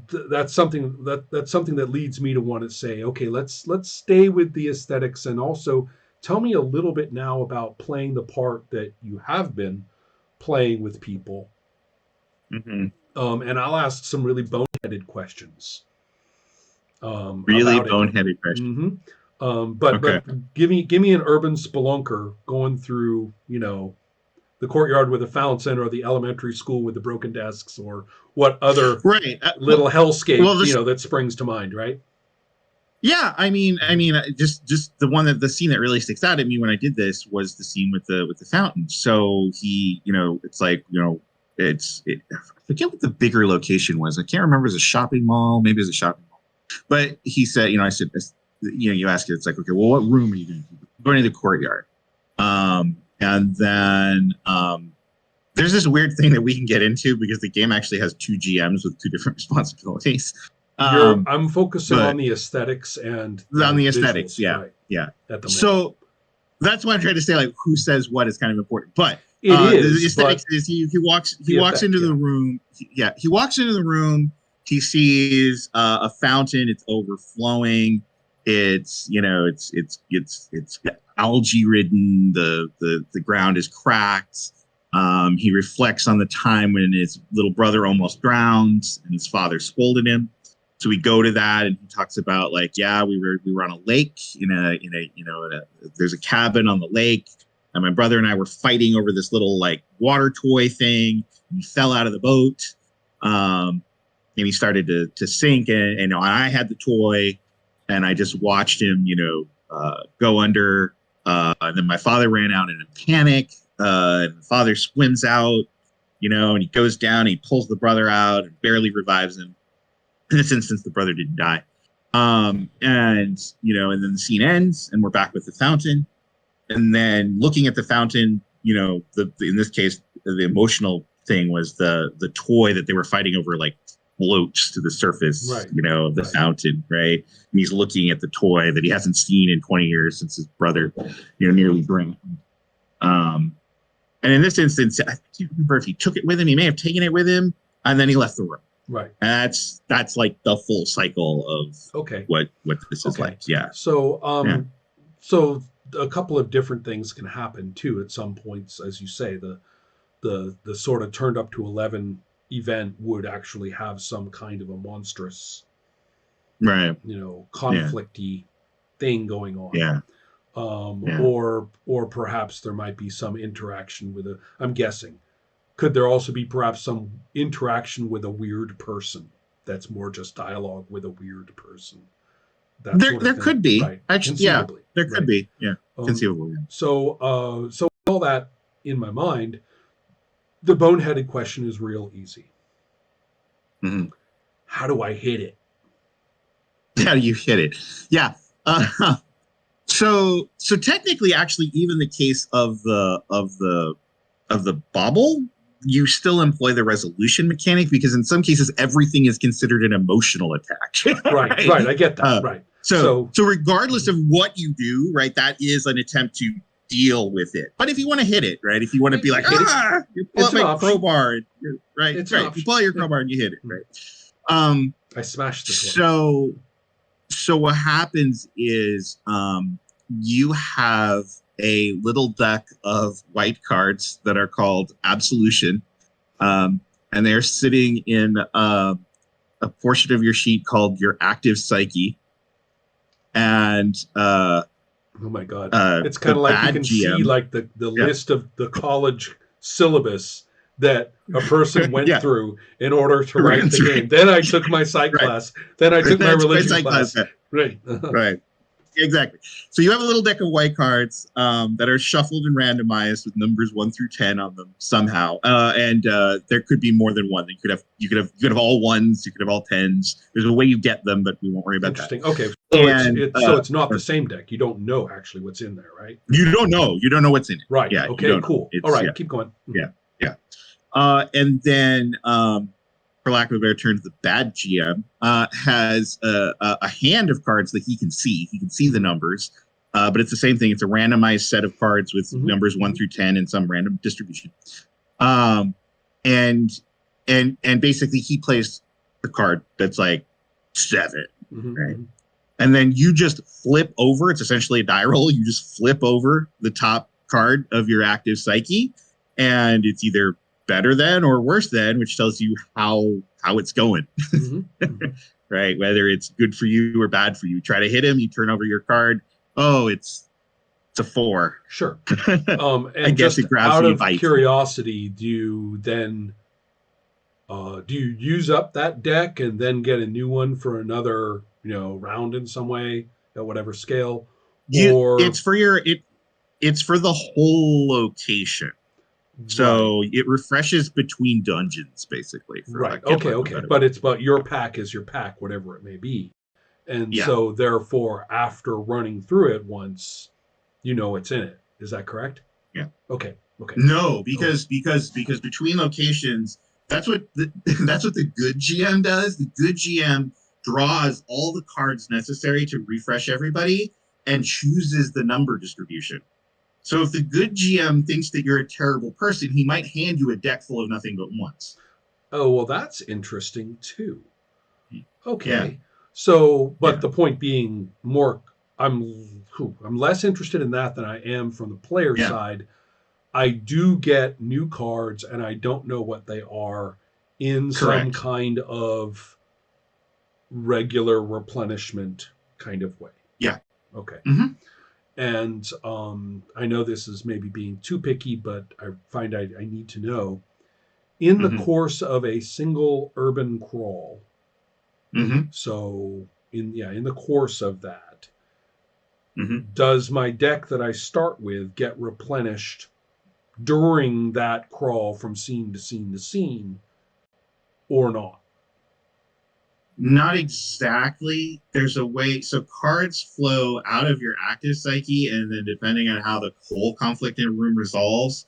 that's something that leads me to want to say, okay, let's stay with the aesthetics, and also tell me a little bit now about playing the part that you have been playing with people. Hmm. And I'll ask some really boneheaded questions Really about it. boneheaded question. Hmm. But Okay. give me an urban spelunker going through, the courtyard with a fountain, or the elementary school with the broken desks, or what other Right. little hellscape, Well, this. that springs to mind, right? Yeah, just the scene that really sticks out at me when I did this was the scene with the fountain. So he, it's like, I forget what the bigger location was. I can't remember. It was a shopping mall, maybe it was a shopping mall. But he said, I said, you ask it, it's like, okay, well, what room are you going to? Going to the courtyard. And then there's this weird thing that we can get into because the game actually has two GMs with two different responsibilities. Um, I'm focusing on but the aesthetics and on the the aesthetics, visuals, yeah, right? yeah. At the moment, So that's why I'm trying to say, like, who says what is kind of important. But it the is, aesthetics but is he the walks effect, into yeah, the room. He walks into the room. He sees a fountain. It's overflowing. It's algae ridden. The ground is cracked. He reflects on the time when his little brother almost drowned and his father scolded him. So we go to that, and he talks about, like, yeah, we were on a lake there's a cabin on the lake, and my brother and I were fighting over this little, like, water toy thing. He fell out of the boat, and he started to sink, and I had the toy, and I just watched him, go under. And then my father ran out in a panic, and the father swims out, and he goes down. And he pulls the brother out and barely revives him. In this instance, the brother didn't die. And then the scene ends, and we're back with the fountain. And then looking at the fountain, in this case, the emotional thing was the toy that they were fighting over, like, floats to the surface, right, of the right. fountain, right? And he's looking at the toy that he hasn't seen in 20 years since his brother, nearly drowned. Um, and in this instance, I can't remember if he took it with him. He may have taken it with him, and then he left the room. Right. And that's like the full cycle of Okay. what this is Okay. like. Yeah. So, Yeah. so a couple of different things can happen too at some points, as you say. The sort of turned up to 11 event would actually have some kind of a monstrous, Right. Yeah. conflicty thing going on. Yeah. Yeah. Or perhaps there might be some interaction with a. I'm guessing. Could there also be perhaps some interaction with a weird person? That's more just dialogue with a weird person. That sort of There thing, could be, right? actually. Yeah. Conceivably, There could right? be. Yeah. Um, Conceivable. Yeah. so with all that in my mind, the boneheaded question is real easy. Mm-hmm. How do I hit it? How do you hit it? Yeah. So technically, actually, even the case of the bobble, you still employ the resolution mechanic, because in some cases everything is considered an emotional attack. Right, Right. right. I get that. uh, Right. so So, so regardless of what you do, right, that is an attempt to deal with it. But if you want to hit it, right, if you want to be like, hit it. you pull It's out an my option. crowbar, right, It's an right, you option. pull out your Yeah. crowbar and you hit it, right. um I smashed the toy. so what happens is, you have a little deck of white cards that are called Absolution, um, and they're sitting in a portion of your sheet called your active psyche, and Oh my god! It's the kind of like you bad can see GM. like the Yeah. list of the college syllabus that a person went Yeah. through in order to Right. write the game. Then I took my psych Right. class. Then I took my That's my religion psych class. class. Right. Right. Exactly. So you have a little deck of white cards, that are shuffled and randomized with numbers 1 through 10 on them somehow, and there could be more than one. You could have all ones, you could have all tens. There's a way you get them, but we won't worry about that. Interesting. Okay. So And it's not the same deck. You don't know actually what's in there, right? you don't know what's in it. Right. Yeah, you Okay. don't know. Cool. All It's right. Yeah, Keep going. yeah, yeah. And then, for lack of a better term, the bad GM has a hand of cards that he can see. He can see the numbers, but it's the same thing. It's a randomized set of cards with numbers 1 through 10 and some random distribution. Um, and basically, he plays a card that's like 7, Mhm, right? mhm. And then you just flip over. It's essentially a die roll. You just flip over the top card of your active psyche, and it's either better than or worse than, which tells you how it's going, Mhm, mhm. right? Whether it's good for you or bad for you. Try to hit him, you turn over your card. Oh, it's a 4. Sure. I And guess just it grabs out me and of bites me. curiosity, do you use up that deck and then get a new one for another, round in some way at whatever scale? You Or it's for the whole location. right, So it refreshes between dungeons, basically, for right. lack Okay, of a okay. better way. But your pack is your pack, whatever it may be. And Yeah. so therefore after running through it once, it's in it. Is that correct? Yeah. Okay. Okay. No, Okay. because between locations, that's what that's what the good GM does. The good GM draws all the cards necessary to refresh everybody and chooses the number distribution. So if the good GM thinks that you're a terrible person, he might hand you a deck full of nothing but ones. Oh, well, that's interesting too. Yeah, Okay. So, but yeah. the point being, I'm less interested in that than I am from the player Yeah, side. I do get new cards, and I don't know what they are in some correct. kind of regular replenishment kind of way. Yeah. Okay. Mm-hmm. And I know this is maybe being too picky, but I find I need to know. In the Mm-hmm. course of a single urban crawl, Mm-hmm. so in the course of that, Mm-hmm. does my deck that I start with get replenished during that crawl from scene to scene to scene or not? Not exactly. There's a way. So cards flow out of your active psyche, and then depending on how the whole conflict in a room resolves,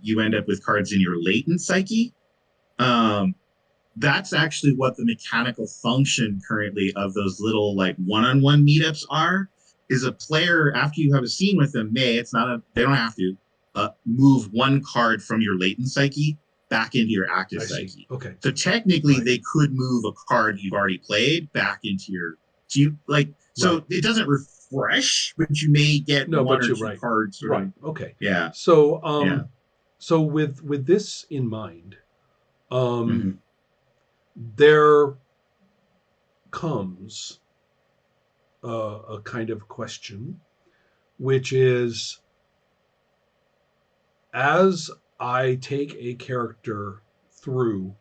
you end up with cards in your latent psyche. Um, that's actually what the mechanical function currently of those little like one-on-one meetups are. Is a player after you have a scene with them may it's not a they don't have to move one card from your latent psyche back into your active I see. psyche. Okay. So technically, Right. they could move a card you've already played back into your. So you like Right. so it doesn't refresh, but you may get No, one but or you're two right. cards sort Right. of. Okay. Yeah, So yeah. so with this in mind, Mm-hmm. there comes a kind of question, which is, as I take a character through,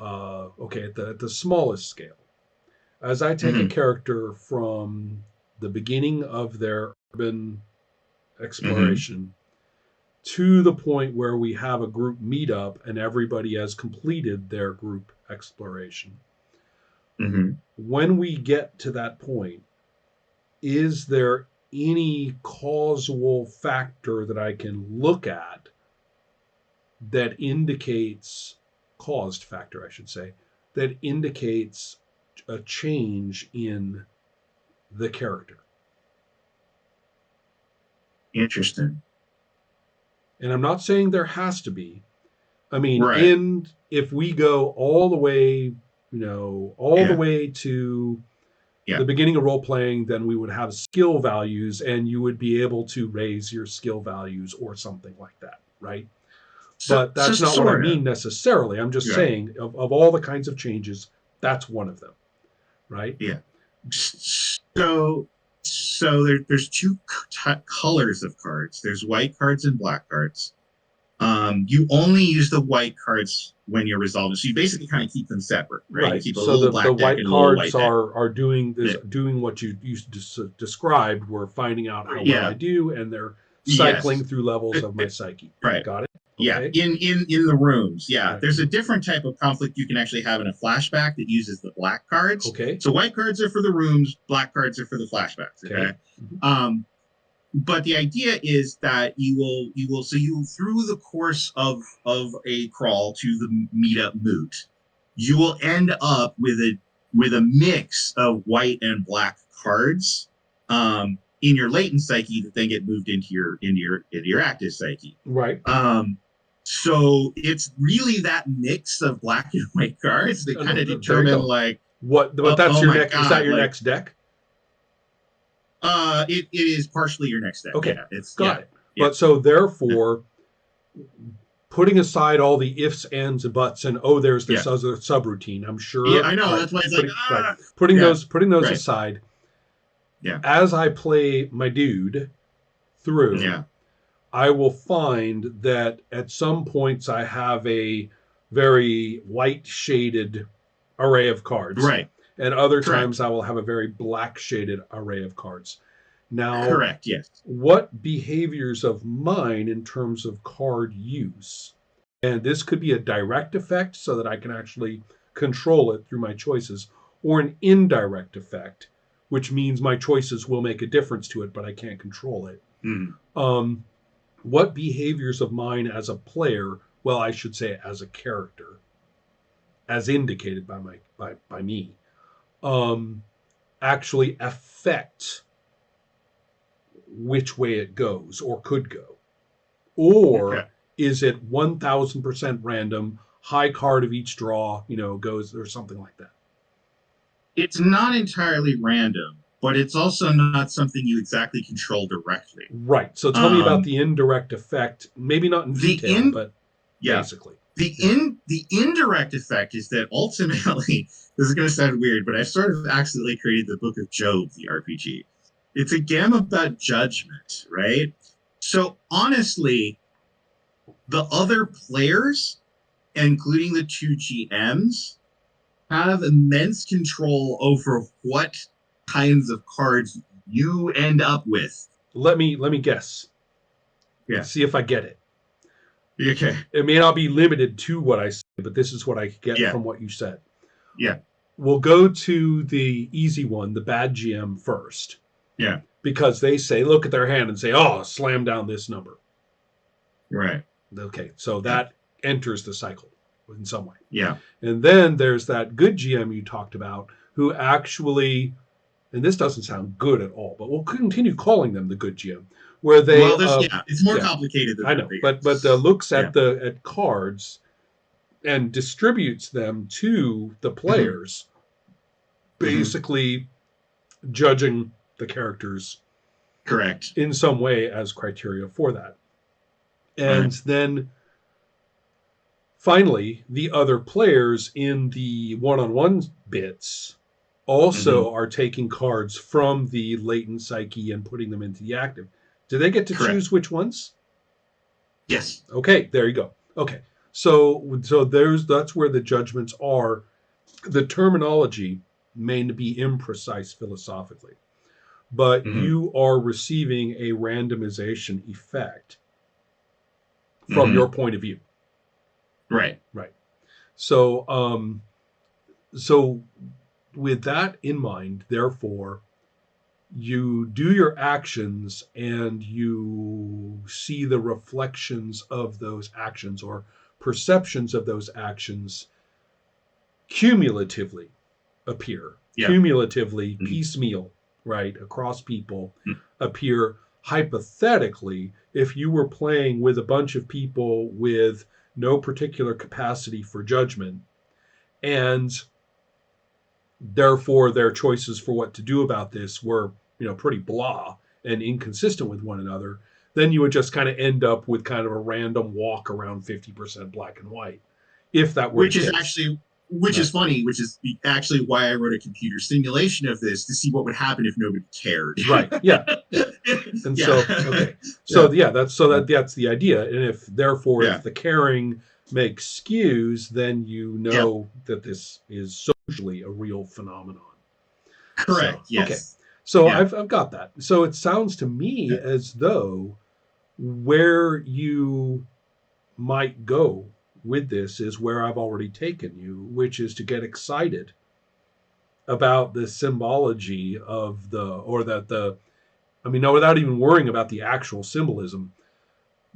okay, at the smallest scale, as I take a Mm-hmm. character from the beginning of their urban Mm-hmm. exploration to the point where we have a group meetup and everybody has completed their group exploration. Mm-hmm. When we get to that point, is there any causal factor that I can look at that indicates, caused factor, I should say, that indicates a change in the character? Interesting. And I'm not saying there has to be. I mean, Right. if we go all the way, all the Yeah. way to Yeah. the beginning of role playing, then we would have skill values and you would be able to raise your skill values or something like that, right? But So that's not what I sort of. mean necessarily. I'm just Yeah. saying, of all the kinds of changes, that's one of them, right? Yeah. There's two colors of cards. There's white cards and black cards. You only use the white cards when you're resolving. So you basically kind of keep them separate, right? You Right. keep a So little the black deck white and a little cards white deck. are doing this, Yeah. doing what you described. We're finding out how well I Yeah. do, and they're cycling Yes. through levels of my psyche. Right. Got it? Yeah. Okay. In the rooms. Yeah. Right. There's a different type of conflict you can actually have in a flashback that uses the black cards. Okay. So white cards are for the rooms, black cards are for the flashbacks. Okay. Okay. But the idea is that you through the course of a crawl to the meetup moot, you will end up with a mix of white and black cards in your latent psyche that then get moved into your active psyche. Right. Um, So it's really that mix of black and white cards that kind of There you determine go. like, What? But that's oh your my next. Is that god, your like next deck? it is partially your next deck. Okay, Yeah, it's got it. yeah, But so therefore, putting aside all the ifs, ands, and buts, and oh, there's yeah, this other subroutine. I'm yeah. sure. I know. Right. That's why it's like Putting right. yeah, Putting those right, aside. yeah, As I play my dude through, yeah, I will find that at some points I have a very light shaded array of cards, right, and other times correct, I will have a very black shaded array of cards. Now, correct. Yes. what behaviors of mine in terms of card use, and this could be a direct effect so that I can actually control it through my choices, or an indirect effect, which means my choices will make a difference to it, but I can't control it. Mm. Um, what behaviors of mine as a player, well, I should say as a character, as indicated by me, um, actually affect which way it goes or could go, Okay. or is it 1000% random? High card of each draw, goes or something like that. It's not entirely random, but it's also not something you exactly control directly. Right. So tell me about Um, the indirect effect. Maybe not in the detail, in but yeah, basically. the Yeah. the indirect effect is that ultimately this is going to sound weird, but I sort of accidentally created the Book of Job, the RPG. It's a game about judgment, right? So honestly, the other players, including the two GMs, have immense control over what kinds of cards you end up with. Let me guess. Yeah. See if I get it. Okay. It may not be limited to what I say, but this is what I get Yeah. from what you said. Yeah. We'll go to the easy one, the bad GM first. Yeah. Because they say, look at their hand and say, oh, slam down this number. Right. Okay, so Yeah. that enters the cycle in some way. Yeah. And then there's that good GM you talked about who actually, and this doesn't sound good at all, but we'll continue calling them the good GM, where they, well, it's more complicated than I that. know, but looks yeah. at cards and distributes them to the players, basically judging the characters correct in some way as criteria for that. And then finally, the other players in the one-on-one bits also are taking cards from the latent psyche and putting them into the active. Do they get to choose which ones? Yes. Okay, there you go. Okay. So that's where the judgments are. The terminology may be imprecise philosophically, but you are receiving a randomization effect from your point of view. Right. Right. So so with that in mind, therefore, you do your actions and you see the reflections of those actions or perceptions of those actions cumulatively appear, cumulatively piecemeal, right, across people, appear hypothetically if you were playing with a bunch of people with no particular capacity for judgment, and therefore their choices for what to do about this were, pretty blah and inconsistent with one another, then you would just kind of end up with kind of a random walk around 50% black and white, if that were which the is case. actually is funny, which is actually why I wrote a computer simulation of this to see what would happen if nobody cared. Right. Yeah. And so okay. So that's the idea. And if the caring makes skews, then you know that this is socially a real phenomenon. Correct. So, yes. Okay. So I've got that. So it sounds to me as though where you might go with this is where I've already taken you, which is to get excited about the symbology of without even worrying about the actual symbolism,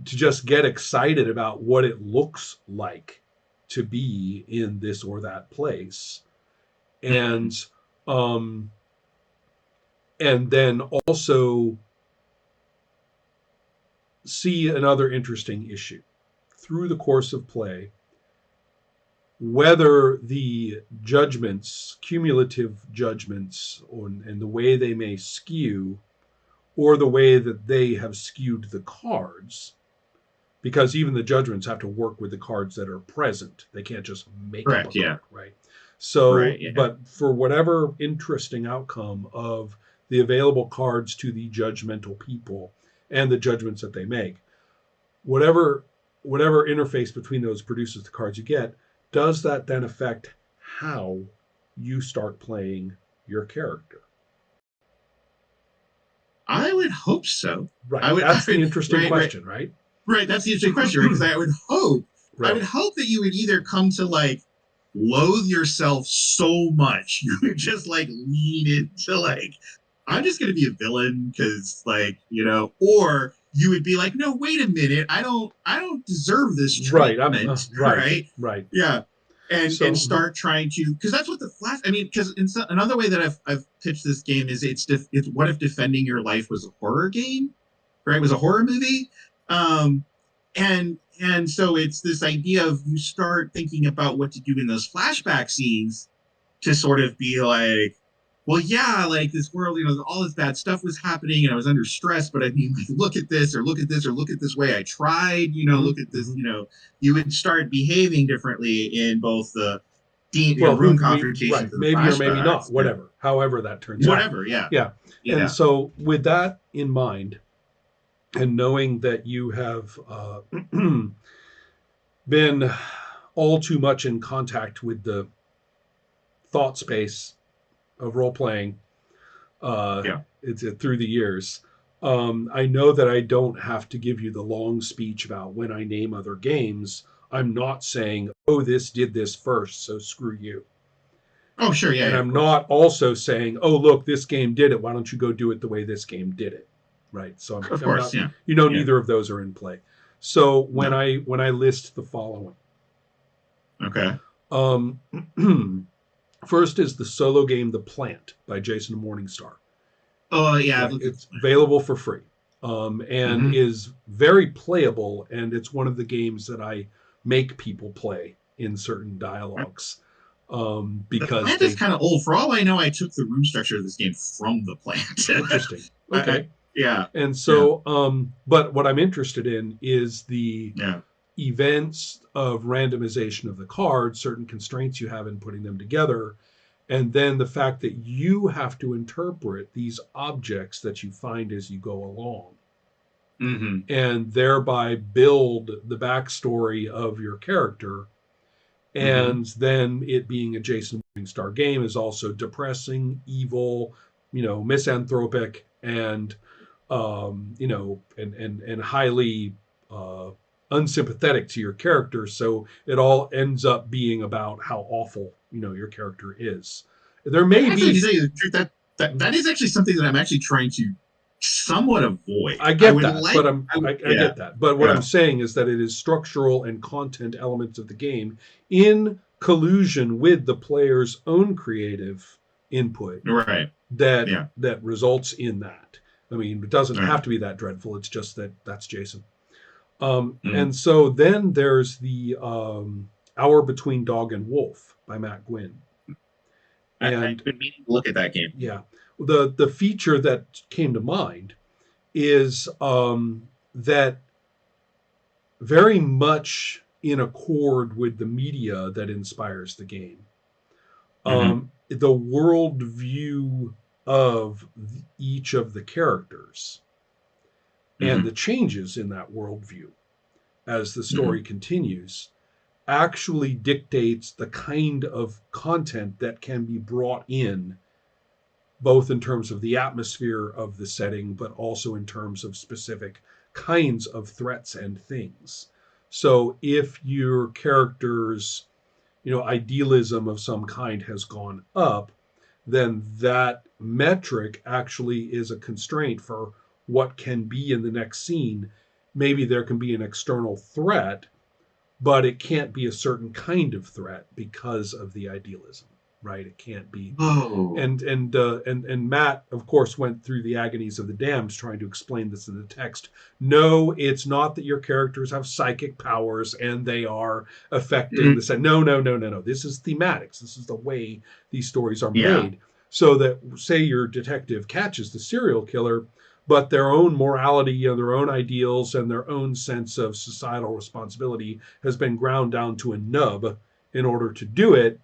to just get excited about what it looks like to be in this or that place. And and then also see another interesting issue. through the course of play, whether the judgments, cumulative judgments, and the way they may skew, or the way that they have skewed the cards, because even the judgments have to work with the cards that are present. They can't just make up a Correct. Yeah. card, right? So, Right. Yeah. but for whatever interesting outcome of the available cards to the judgmental people and the judgments that they make, whatever interface between those produces the cards you get, does that then affect how you start playing your character? I would hope so. Right. That's the interesting question, right? Right. That's the interesting question, right? Because I would hope that you would either come to like loathe yourself so much you would just like lean into like, I'm just gonna be a villain because like, or you would be like, no, wait a minute, I don't deserve this treatment. Right. Yeah. And start trying to, because that's what the flash. I mean, because another way that I've pitched this game is it's what if defending your life was a horror game, right? It was a horror movie, and so it's this idea of you start thinking about what to do in those flashback scenes to sort of be like, well, yeah, like this world, all this bad stuff was happening and I was under stress, but I mean, like, look at this or look at this or look at this way I tried, look at this, you would start behaving differently in both the room confrontations, right? Maybe or maybe not, whatever, however that turns out. Whatever, yeah. And so with that in mind, and knowing that you have been all too much in contact with the thought space of role playing it's through the years, I know that I don't have to give you the long speech about when I name other games. I'm not saying, oh, this did this first, so screw you. Oh, sure, yeah. And I'm not also saying, oh, look, this game did it. Why don't you go do it the way this game did it? Right. So of course, not, neither of those are in play. So when I list the following. Okay. First is the solo game The Plant by Jason Morningstar. Oh, yeah. Right. It's available for free and is very playable, and it's one of the games that I make people play in certain dialogues. Because The Plant is kind of old. For all I know, I took the room structure of this game from The Plant. Interesting. Okay. Yeah. And so, but what I'm interested in is the events of randomization of the cards, certain constraints you have in putting them together, and then the fact that you have to interpret these objects that you find as you go along, and thereby build the backstory of your character. And then it being a Jason Morningstar game is also depressing, evil, misanthropic, and and highly unsympathetic to your character. So it all ends up being about how awful your character is. There may be. To tell you the truth, that is actually something that I'm actually trying to somewhat avoid. I get that, but I get that. But what I'm saying is that it is structural and content elements of the game in collusion with the player's own creative input, right? That results in that. I mean, it doesn't have to be that dreadful. It's just that's Jason. And so then there's the Hour Between Dog and Wolf by Matt Gwynn. And I've been meaning to look at that game. Yeah. The feature that came to mind is that very much in accord with the media that inspires the game. The worldview of each of the characters and the changes in that worldview as the story continues actually dictates the kind of content that can be brought in, both in terms of the atmosphere of the setting, but also in terms of specific kinds of threats and things. So if your character's, idealism of some kind has gone up, then that metric actually is a constraint for what can be in the next scene. Maybe there can be an external threat, but it can't be a certain kind of threat because of the idealism. right? It can't be. Oh. And Matt, of course, went through the agonies of the Dams trying to explain this in the text. No, it's not that your characters have psychic powers and they are affecting the set. No. This is thematics. This is the way these stories are made. So that, say, your detective catches the serial killer, but their own morality, their own ideals, and their own sense of societal responsibility has been ground down to a nub in order to do it.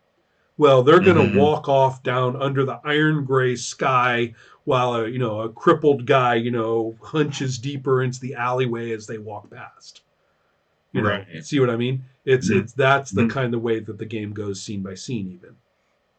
Well, they're going to walk off down under the iron gray sky while a crippled guy hunches deeper into the alleyway as they walk past. Right. See what I mean? It's that's the kind of way that the game goes scene by scene even.